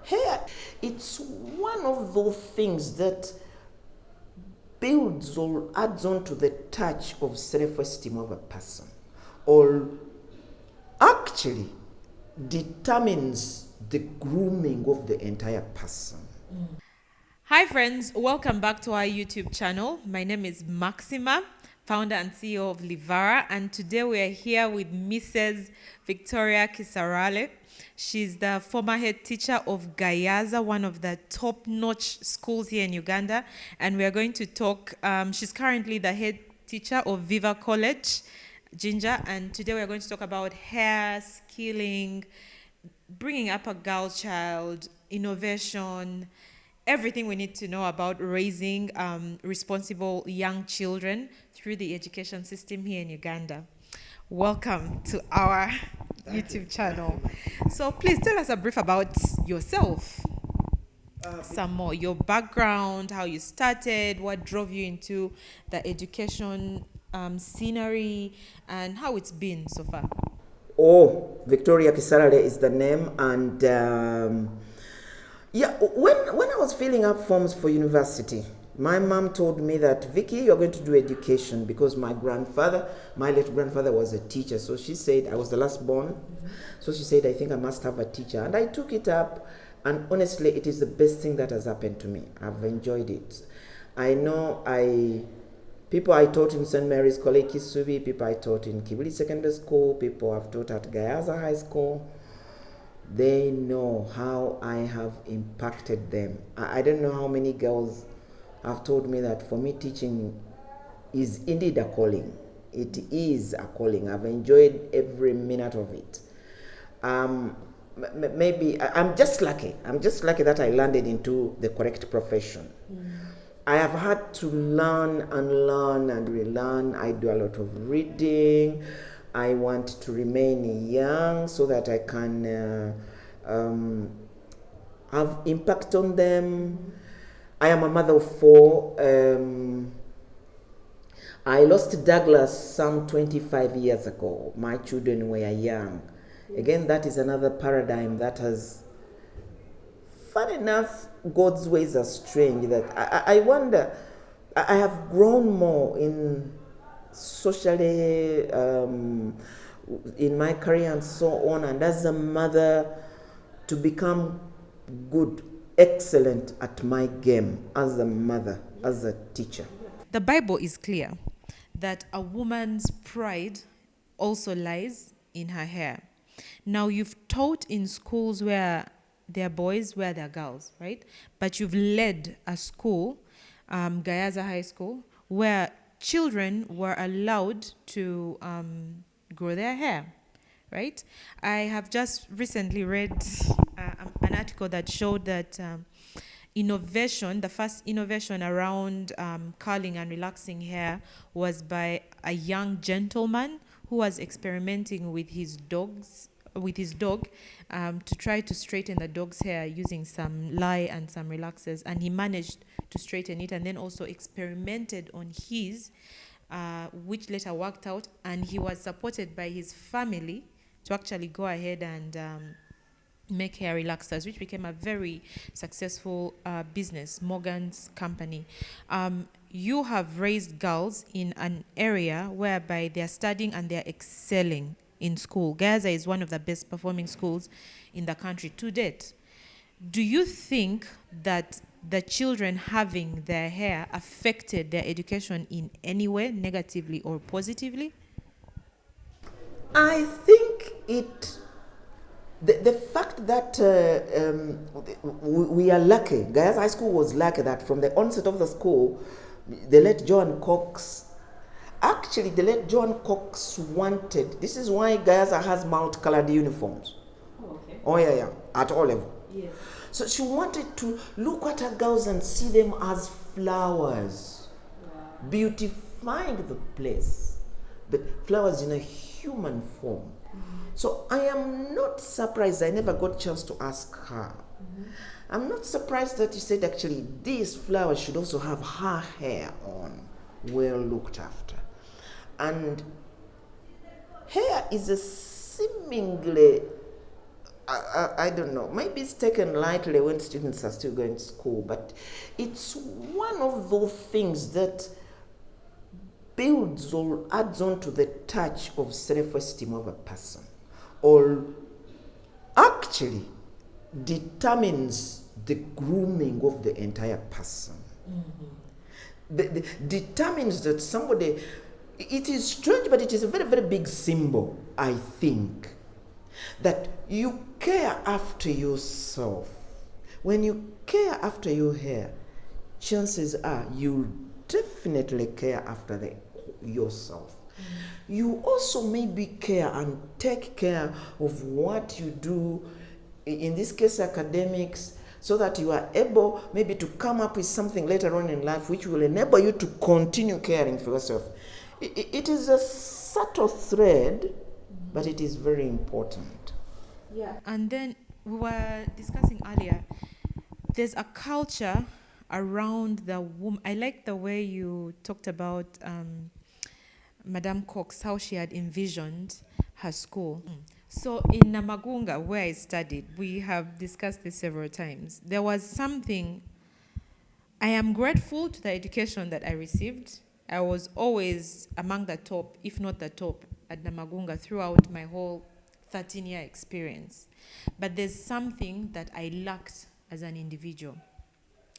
hair, it's one of those things that builds or adds on to the touch of self-esteem of a person, or actually determines the grooming of the entire person. Hi friends, welcome back to our YouTube channel. My name is Maxima, founder and CEO of Livara, and today we are here with Mrs. Victoria Kisarale. She's the former head teacher of Gayaza, one of the top-notch schools here in Uganda, and we are going to talk, she's currently the head teacher of Viva College, Ginger, and today we are going to talk about hair, skilling, bringing up a girl child, innovation, everything we need to know about raising responsible young children through the education system here in Uganda. Welcome to our YouTube channel. So please tell us a brief about yourself. Some more, your background, how you started, what drove you into the education scenery, and how it's been so far. Oh, Victoria Kisarale is the name, and when I was filling up forms for university, my mom told me that, Vicky, you're going to do education, because my late grandfather was a teacher. So she said, I was the last born. So she said, I think I must have a teacher. And I took it up, and honestly, it is the best thing that has happened to me. I've enjoyed it. I know people I taught in St. Mary's College, Kisubi, people I taught in Kibuli Secondary School, people I've taught at Gayaza High School, they know how I have impacted them. I don't know how many girls have told me that for me teaching is indeed a calling. It is a calling. I've enjoyed every minute of it. Maybe I'm just lucky. I'm just lucky that I landed into the correct profession. I have had to learn and relearn. I do a lot of reading. I want to remain young so that I can have impact on them. I am a mother of 4. I lost Douglas some 25 years ago. My children were young. Again, that is another paradigm that has, fun enough, God's ways are strange. That I wonder, I have grown more in socially, in my career and so on, and as a mother, to become good, excellent at my game as a mother, as a teacher. The Bible is clear that a woman's pride also lies in her hair. Now, you've taught in schools where they're boys, where they're girls, right? But you've led a school, Gayaza High School, where children were allowed to grow their hair, right? I have just recently read an article that showed that innovation, the first innovation around curling and relaxing hair was by a young gentleman who was experimenting with his dog to try to straighten the dog's hair using some lye and some relaxers, and he managed to straighten it, and then also experimented on his which later worked out, and he was supported by his family to actually go ahead and make hair relaxers, which became a very successful business, Morgan's company. You have raised girls in an area whereby they're studying and they're excelling in school. Gayaza is one of the best performing schools in the country to date. Do you think that the children having their hair affected their education in any way, negatively or positively? I think the fact that we are lucky, Gayaza High School was lucky that from the onset of the school, the late Joan Cox wanted, this is why Gayaza has multicolored uniforms. Oh, yeah, at all level. Yes. So she wanted to look at her girls and see them as flowers, beautifying the place, but flowers in a human form. So I am not surprised. I never got a chance to ask her. I'm not surprised that you said actually these flowers should also have her hair on, well looked after. And hair is a seemingly I don't know. Maybe it's taken lightly when students are still going to school, but it's one of those things that builds or adds on to the touch of self-esteem of a person, or actually determines the grooming of the entire person. Determines that somebody, it is strange, but it is a very, very big symbol, I think, that you care after yourself. When you care after your hair, chances are you'll definitely care after yourself. You also maybe care and take care of what you do, in this case academics, so that you are able maybe to come up with something later on in life which will enable you to continue caring for yourself. It is a subtle thread, but it is very important. Yeah. And then we were discussing earlier, there's a culture around the woman. I like the way you talked about Madame Cox, how she had envisioned her school. So in Namagunga, where I studied, we have discussed this several times. There was something, I am grateful to the education that I received. I was always among the top, if not the top, at Namagunga throughout my whole 13-year experience. But there's something that I lacked as an individual.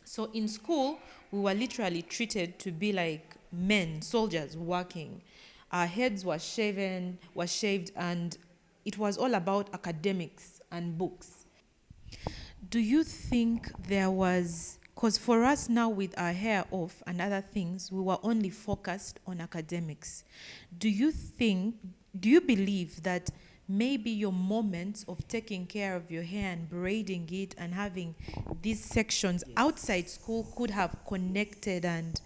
So in school, we were literally treated to be like men, soldiers working. Our heads were shaved, and it was all about academics and books. Do you think there was, because for us now with our hair off and other things, we were only focused on academics. Do you believe that maybe your moments of taking care of your hair and braiding it and having these sections outside school could have connected and,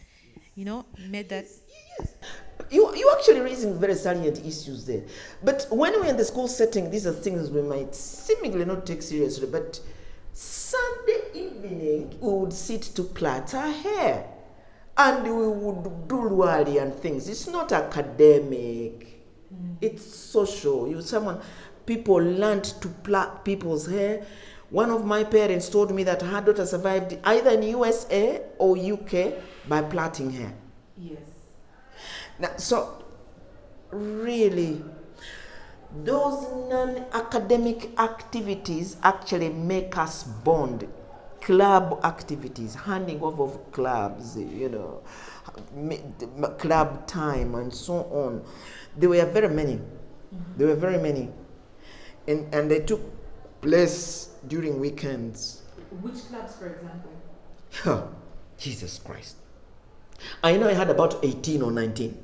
made that? Yes. You actually raising very salient issues there. But when we're in the school setting, these are things we might seemingly not take seriously. But Sunday evening, we would sit to plait our hair. And we would do luari and things. It's not academic. It's social. People learned to plait people's hair. One of my parents told me that her daughter survived either in USA or UK by plaiting hair. Yes. Now, so really, those non-academic activities actually make us bond. Club activities, handing off of clubs, club time and so on. There were very many. There were very many. And they took place during weekends. Which clubs, for example? Oh, Jesus Christ. I know I had about 18 or 19.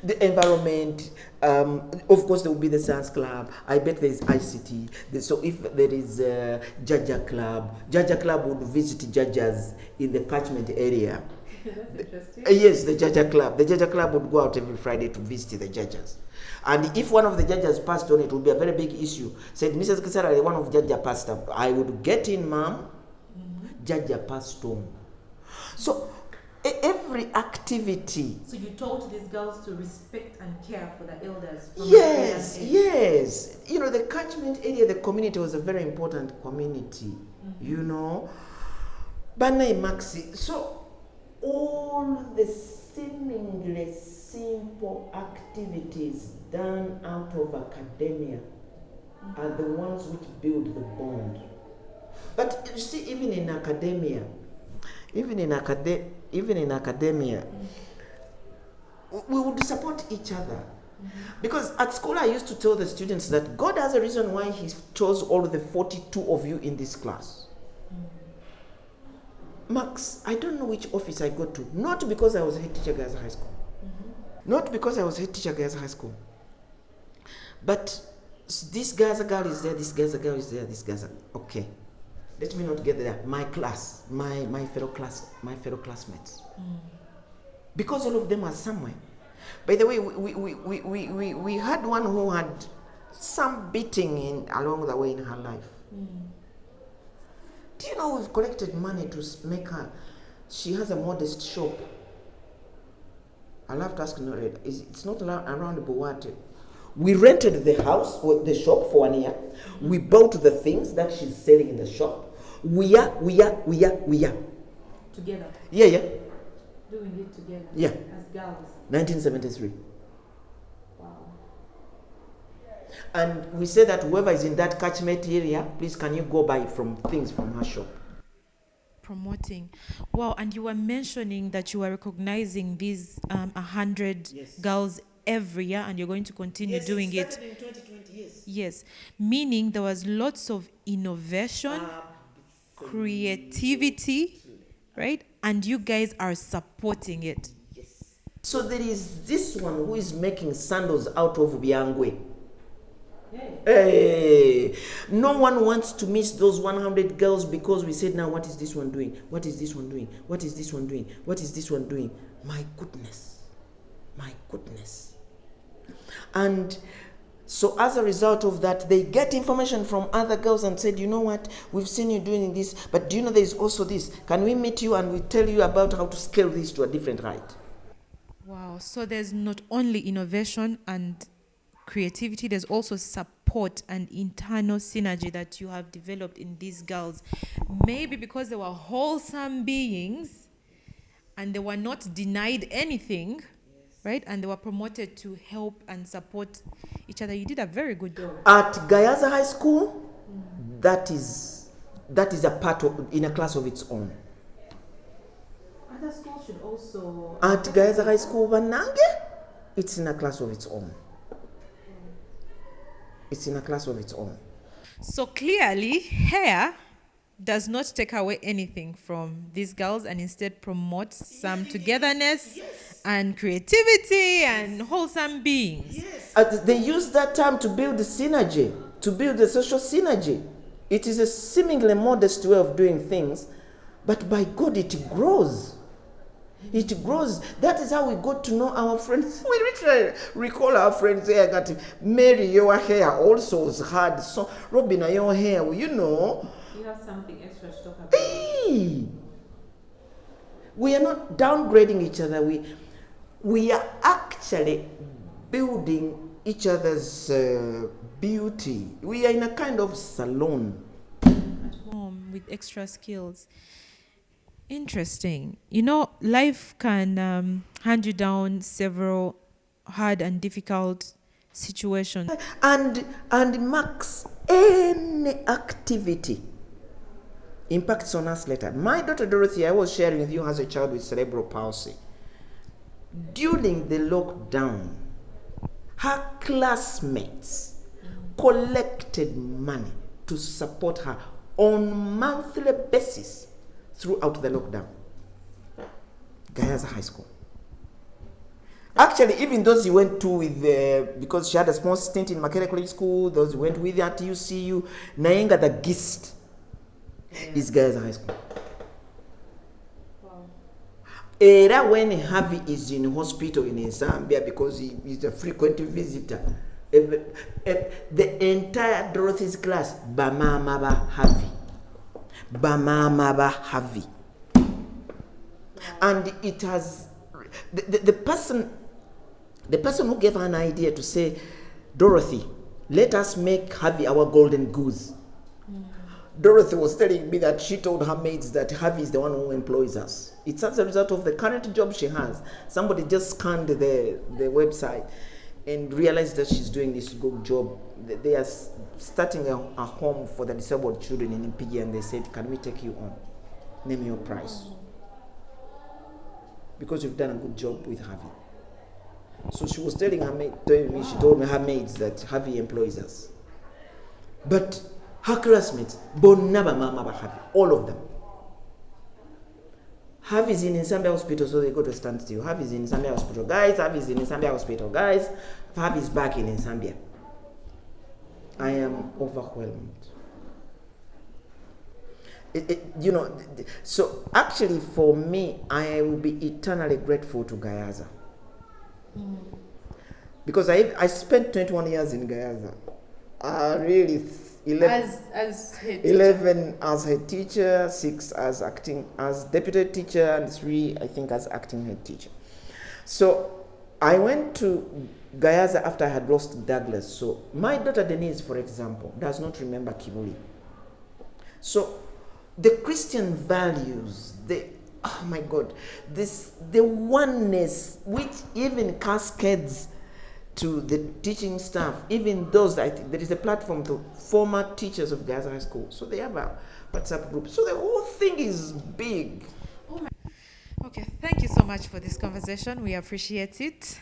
The environment, of course there will be the science club. I bet there is ICT. So if there is a Jaja club would visit judges in the catchment area. That's interesting. Yes, the Jaja club would go out every Friday to visit the judges. And if one of the judges passed on, it would be a very big issue. Said, Mrs. Kisarale, one of Jaja passed up. I would get in, ma'am. Jaja passed on. So every activity. So you taught these girls to respect and care for the elders. Yes. The catchment area, the community was a very important community. Banai Maxi. So all the seemingly simple activities done out of academia are the ones which build the bond. But you see, even in academia, we would support each other. Because at school I used to tell the students that God has a reason why he chose all the 42 of you in this class. Max, I don't know which office I go to. Not because I was a head teacher at Gayaza High School. Not because I was head teacher at Gayaza High School. But this Gayaza girl is there, this Gayaza girl is there, this Gayaza. Okay. Let me not get there. My class, my fellow classmates. Because all of them are somewhere. By the way, we had one who had some beating along the way in her life. Do you know we've collected money to make her? She has a modest shop. I'll have to ask Nored. It's not around Buwate. We rented the house or the shop for 1 year. We bought the things that she's selling in the shop. We are. Together. Yeah. Doing it together. Yeah. As girls. 1973. Wow. And we say that whoever is in that catchment area, please can you go buy things from her shop. Promoting. Wow, and you were mentioning that you were recognizing these 100 girls every year, and you're going to continue doing it. In 2020, yes. Yes, meaning there was lots of innovation, creativity, right? And you guys are supporting it. Yes. So there is this one who is making sandals out of Biangwe. Hey, no one wants to miss those 100 girls because we said, now what is this one doing? What is this one doing? What is this one doing? What is this one doing? My goodness. And so as a result of that, they get information from other girls and said, you know what, we've seen you doing this, but do you know there is also this? Can we meet you and we tell you about how to scale this to a different height? Wow, so there's not only innovation and creativity, there's also support and internal synergy that you have developed in these girls. Maybe because they were wholesome beings and they were not denied anything, right? And they were promoted to help and support each other. You did a very good job. At Gayaza High School, that is a part of, in a class of its own. Other schools should also... At Gayaza High School, Banange, it's in a class of its own. It's in a class of its own. So clearly, hair does not take away anything from these girls and instead promotes some togetherness and creativity and wholesome beings. Yes. They use that term to build the synergy, to build the social synergy. It is a seemingly modest way of doing things, but by God, it grows. It grows. That is how we got to know our friends. We literally recall our friends here. That Mary, your hair also was hard. So Robin, your hair, you know. You have something extra to talk about. Hey! We are not downgrading each other. We are actually building each other's beauty. We are in a kind of salon. At home with extra skills. Interesting. You know, life can hand you down several hard and difficult situations. And marks any activity impacts on us later. My daughter Dorothy, I was sharing with you, has a child with cerebral palsy. During the lockdown, her classmates collected money to support her on monthly basis throughout the lockdown. Gayaza High School. Actually, even those you went to with, because she had a small stint in Makerere School, those who went with her at UCU, Nayenga the Gist is Gayaza High School. Wow. Era when Harvey is in hospital in Zambia because he is a frequent visitor, the entire Dorothy's class, Bamamaba Harvey. Bamamaba Harvey. And it has the person who gave her an idea to say, Dorothy, let us make Harvey our golden goose. Dorothy was telling me that she told her maids that Harvey is the one who employs us. It's as a result of the current job she has. Somebody just scanned the website and realized that she's doing this good job. They are starting a home for the disabled children in Mpigi, and they said, can we take you on? Name your price. Because you've done a good job with Harvey. So she was telling me, she told me her maids that Harvey employs us. But her classmates, Bonaba Mama Harvey, all of them. Harvey is in Nsambia Hospital, so they go to stand still. Harvey is in Nsambia Hospital, guys. Harvey is in Nsambia Hospital, guys. Harvey is back in Nsambia. I am overwhelmed. So actually for me, I will be eternally grateful to Gayaza. Because I spent 21 years in Gayaza. Really 11 as head teacher, 6 as acting as deputy teacher, and 3 I think as acting head teacher. So I went to Gayaza after I had lost Douglas. So my daughter Denise, for example, does not remember Kibuli. So the Christian values, oh my God, the oneness which even cascades to the teaching staff, even those, I think there is a platform to former teachers of Gayaza High School. So they have a WhatsApp group. So the whole thing is big. Okay, thank you so much for this conversation. We appreciate it.